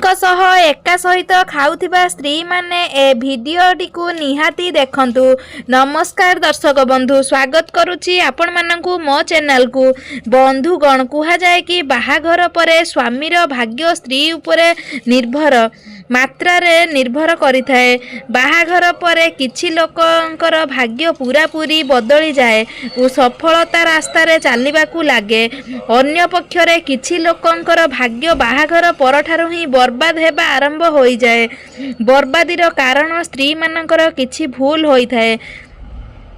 सह एका सहित खाउथिबा स्त्री माने ए भिडियोटी को निहाती देखंतु। नमस्कार दर्शक बंधु, स्वागत करुछि आपण माननकु मो चैनल को। बंधुगण कुहा जाए कि बाहाघर परे स्वामीर भाग्य स्त्री उपरे मात्रारे निर्भर करिथाए। बाहाघर परे किछि लोकंकर भाग्य पूरापूरी बदली जाए और सफलता रास्तारे चालिबाकू लागे। अन्य पक्षरे किछि लोकंकर भाग्य बाहाघर परठारु ही बर्बाद हेबा आरंभ होई जाए। बर्बादीर कारण स्त्री मानकर किछि भूल होइथाए।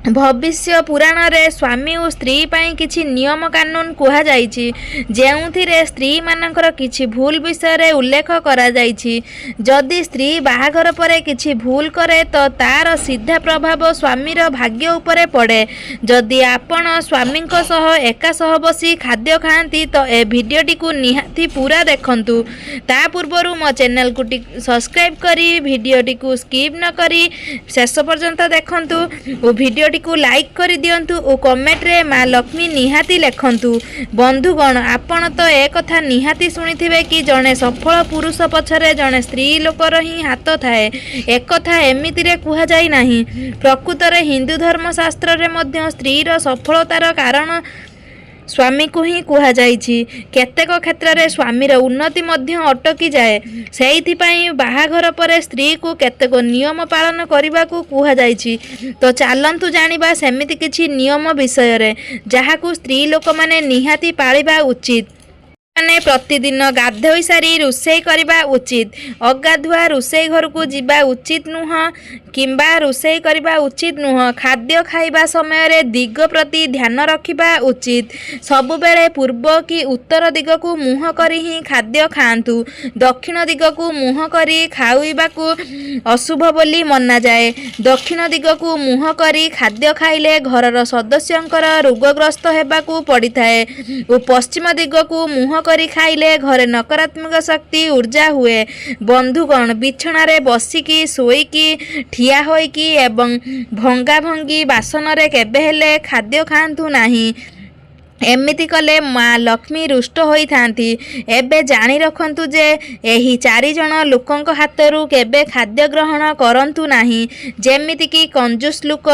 भविष्य पुराण रे स्वामी और स्त्री पाई किछि नियम कानून कुहा जाइछि, जेउथिरे स्त्री मानकर किछि भूल विषय रे उल्लेख करा जाइछि। जदि स्त्री बाहाघर परे किछि भूल करे तो तार सीधा प्रभाव स्वामीर भाग्य उपरे पड़े। जदि आपण स्वामींको सह एका सह बसी खाद्य खाआंती तो ए भिडियोटी को निहाती पूरा देखंतु। ता पूर्वरु मो चैनल को सब्सक्राइब करी भिडियोटी को स्किप न करी शेष पर्यंत देखंतु और भिडियोटी को लाइक कर दियंतु और कमेंट रे माँ लक्ष्मी निहाती लिखंतु। बंधुगण आपण तो एक कथा निहाती सुनिथिबे कि जड़े सफल पुरुष पछरे जड़े स्त्री लोकर ही हाथ थाए। एक कथा एमिति रे कुहा जाई नाही। प्रकृत रे हिंदू धर्मशास्त्र रे मध्य स्त्रीर सफलतार कारण स्वामी को ही कुहा जाइछि। केतेक क्षेत्र रे स्वामीर उन्नति मध्य अटकी जाए। सेइथिपाई बाहाघर परे स्त्री को केतेक नियम पालन करने को कुहा जाइछि। तो चलंतु जानिबा सेमिति किछि नियम विषय रे जहाकू स्त्री लोक माने निहाती पालिबा उचित। माने प्रतिदिन गाधोई सारी रोषेई करबा उचित। अगाधुआ रोषेई घर को जीवा उचित नुह किंबा रोषेई करबा उचित नुह। खाद्य खाइबा समय रे दिग प्रति ध्यान रखिबा उचित। सबु बेले पूर्व कि उत्तर दिग को मुह करी ही खाद्य खाआंतु। दक्षिण दिग को मुह करी खाइबा को अशुभ बोली मना जाए। दक्षिण दिग को मुह करी खाद्य खाइले घरर सदस्यंकर रोगग्रस्त हेबा को पड़िथाए और पश्चिम दिग को मुह करी खाइले घरे नकारात्मक शक्ति ऊर्जा हुए। बंधुगण बिछणारे बसिकी शोईकी ठिया होईकी एवं भंगा भंगी बासन रे केबे हेले खाद्य खाआंतु नाही। एमिति कले माँ लक्ष्मी रुष्ट होई थांती। एबे जानी रखंतु जे एही 4 जण लोकंक हातरू केबे खाद्य ग्रहण करंतु नाही। जेमिति कि कंजूस लोक,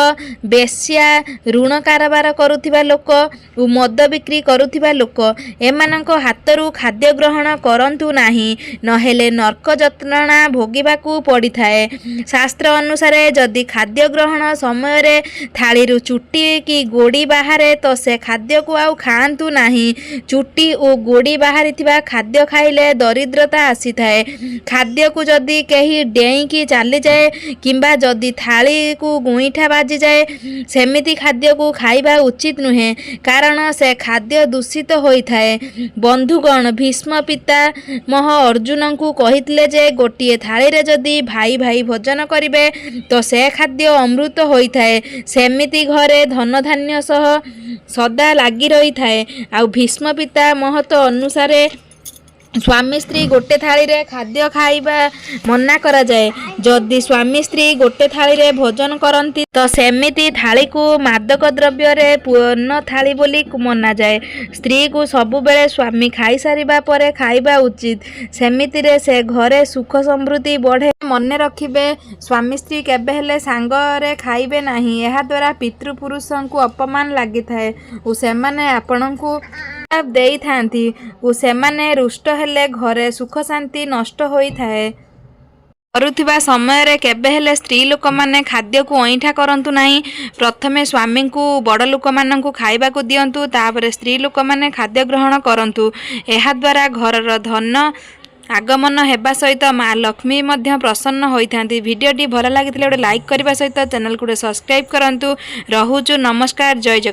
बेश्या, ऋण कारबार करुथिबा लोक उ मद बिक्री करुथिबा लोक एमानंक हातरू खाद्य ग्रहण करंतु नाही, नहेले नरक जନ୍ତ୍रणा भोगिबाकू पड़िथाए। शास्त्र अनुसार जदि खाद्य ग्रहण समय रे थाळीरू चुट्टी कि गोड़ी बाहारे तो से खाद्य को आउ खाआंतु नाही। चुट्टी और गोड़ी बाहरी थिबा खाद्य खाइले दरिद्रता आसी थाए। खाद्य को जदि कहीं डेई की चली जाए किंबा जदि थाली को गुईठा बाजी जाए सेमिति खाद्य को खाइबा उचित नुहे, कारण से खाद्य दूषित होई थाए। बंधुगण भीष्म पिता मह अर्जुन को कहितले जे गोटिए थाली रे जदि भाई भाई भोजन करिवे तो से खाद्य अमृत होई थाए। सेमिति घरे धन धान्य सह सदा लागी रही थाए। आ भीष्म पिता महत अनुसारे स्वामी स्त्री गोटे थाली रे खाद्य खाइबा मना करा जाए। जदि स्वामी स्त्री गोटे थाली रे भोजन करंती तो सेमिति थाली को मादक द्रव्य रे पूर्ण थाली बोली मना जाए। स्त्री को सबु बेले स्वामी खाई सारिबा परे खाइबा उचित। सेमिति रे से घरे सुख समृद्धि बढ़े। मने रखिबे स्वामी स्त्री केबे हेले सांग रे खाइबे नाही। एहा द्वारा पितृपुरुषंकु अपमान लागि थाए ओ सेमाने आपणंकु देई थांती ओ सेमाने रुष्ट हेले घरे सुख शांति नष्ट होई थाए। करुथिबा समय रे केबे हेले स्त्री लोक माने खाद्य को अईठा करंतु नाही। प्रथमे स्वामी को बड़ लोक माननकु खाइबा को दियंतु, तापरे स्त्री लोक माने खाद्य ग्रहण करंतु। एहा द्वारा घरर धन आगमन हेबा सहित माँ लक्ष्मी मध्य प्रसन्न होई थांती। वीडियोटी भल लागिथिले लाइक करबा सहित चैनल को सब्सक्राइब करंतु। रहुछु नमस्कार, जय जगन्नाथ।